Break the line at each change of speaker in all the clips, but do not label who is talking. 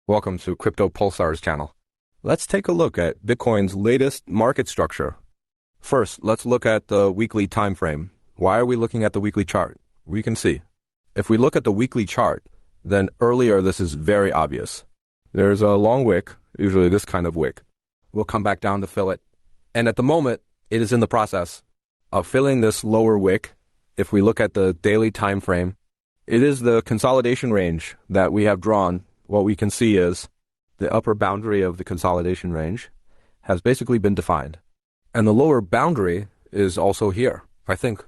Welcome to Crypto Pulsar's channel. Let's take a look at Bitcoin's latest market structure. First, let's look at the weekly time frame. Why are we looking at the weekly chart? We can see. If we look at the weekly chart, then earlier this is very obvious. There's a long wick, usually this kind of wick. We'll come back down to fill it. And at the moment, it is in the process of filling this lower wick. If we look at the daily time frame, it is the consolidation range that we have drawn. What we can see is the upper boundary of the consolidation range has basically been defined. And the lower boundary is also here. I think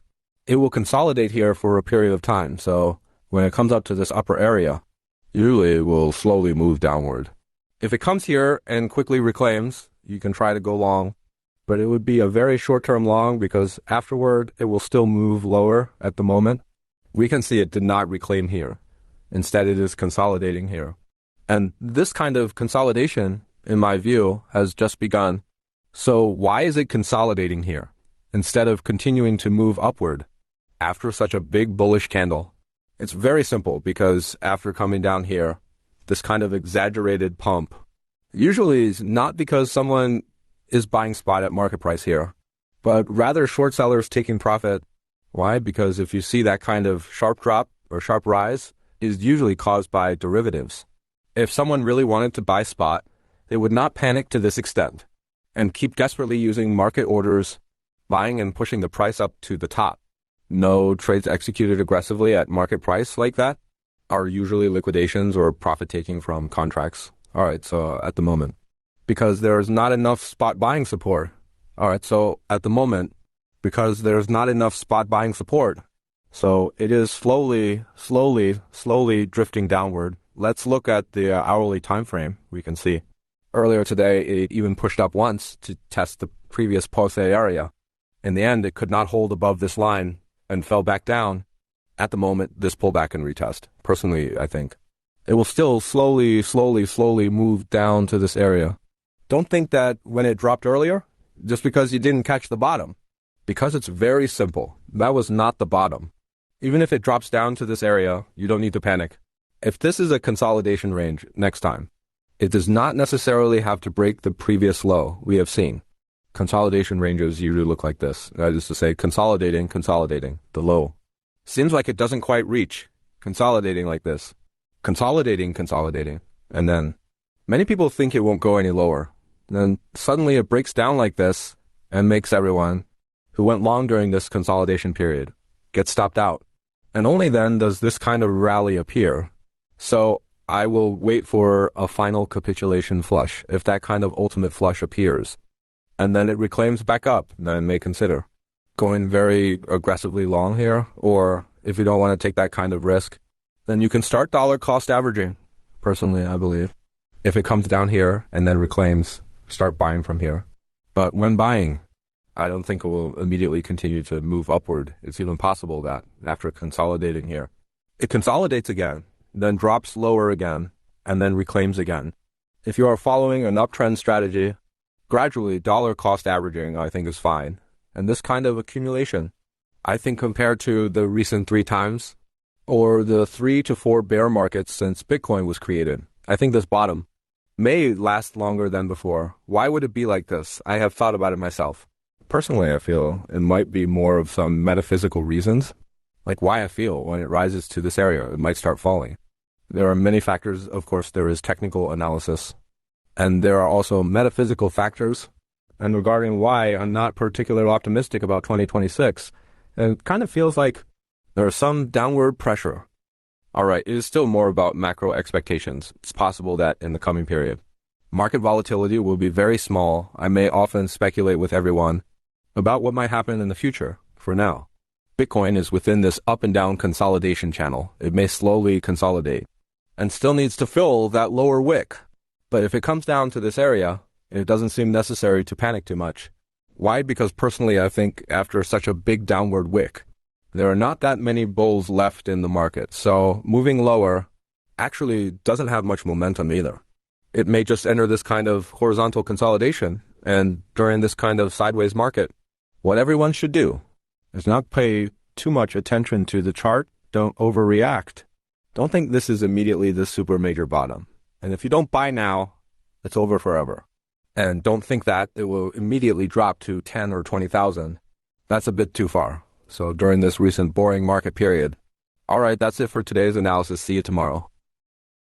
it will consolidate here for a period of time. So when it comes up to this upper area, usually it will slowly move downward. If it comes here and quickly reclaims, you can try to go long, but it would be a very short-term long because afterward it will still move lower at the moment. We can see it did not reclaim here. Instead, it is consolidating here. And this kind of consolidation, in my view, has just begun. So why is it consolidating here instead of continuing to move upward after such a big bullish candle? It's very simple because after coming down here, this kind of exaggerated pump usually is not because someone is buying spot at market price here, but rather short sellers taking profit. Why? Because if you see that kind of sharp drop or sharp rise, it is usually caused by derivatives. If someone really wanted to buy spot, they would not panic to this extent and keep desperately using market orders, buying and pushing the price up to the top. No trades executed aggressively at market price like that are usually liquidations or profit taking from contracts. All right, so at the moment, because there's not enough spot buying support. All right, so at the moment, because there's not enough spot buying support, so it is slowly drifting downward. Let's look at the hourly time frame. We can see earlier today it even pushed up once to test the previous pulse area. In the end, it could not hold above this line and fell back down. At the moment, this pullback and retest. Personally, I think it will still slowly move down to this area. Don't think that when it dropped earlier, just because you didn't catch the bottom, because it's very simple. That was not the bottom. Even if it drops down to this area, you don't need to panic. If this is a consolidation range next time, it does not necessarily have to break the previous low we have seen. Consolidation ranges usually look like this. That is to say, consolidating, the low. Seems like it doesn't quite reach. Consolidating like this. Consolidating. And then many people think it won't go any lower. Then suddenly it breaks down like this and makes everyone who went long during this consolidation period get stopped out. And only then does this kind of rally appear. So I will wait for a final capitulation flush. If that kind of ultimate flush appears, and then it reclaims back up, then I may consider going very aggressively long here. Or if you don't want to take that kind of risk, then you can start dollar cost averaging. Personally, I believe. If it comes down here and then reclaims, start buying from here. But when buying, I don't think it will immediately continue to move upward. It's even possible that after consolidating here, it consolidates again, then drops lower again, and then reclaims again. If you are following an uptrend strategy, gradually dollar cost averaging, I think, is fine. And this kind of accumulation, I think compared to the recent 3 times, or the 3 to 4 bear markets since Bitcoin was created, I think this bottom may last longer than before. Why would it be like this? I have thought about it myself. Personally, I feel it might be more of some metaphysical reasons, like why I feel when it rises to this area, it might start falling. There are many factors. Of course, there is technical analysis, and there are also metaphysical factors. And regarding why I'm not particularly optimistic about 2026, it kind of feels like there is some downward pressure. All right, it is still more about macro expectations. It's possible that in the coming period, market volatility will be very small. I may often speculate with everyone about what might happen in the future. For now, Bitcoin is within this up and down consolidation channel. It may slowly consolidate and still needs to fill that lower wick. But if it comes down to this area, it doesn't seem necessary to panic too much. Why? Because personally, I think after such a big downward wick, there are not that many bulls left in the market. So moving lower actually doesn't have much momentum either. It may just enter this kind of horizontal consolidation. And during this kind of sideways market, what everyone should do is not pay too much attention to the chart. Don't overreact. Don't think this is immediately the super major bottom. And if you don't buy now, it's over forever. And don't think that it will immediately drop to 10 or 20,000. That's a bit too far. So during this recent boring market period. All right, that's it for today's analysis. See you tomorrow.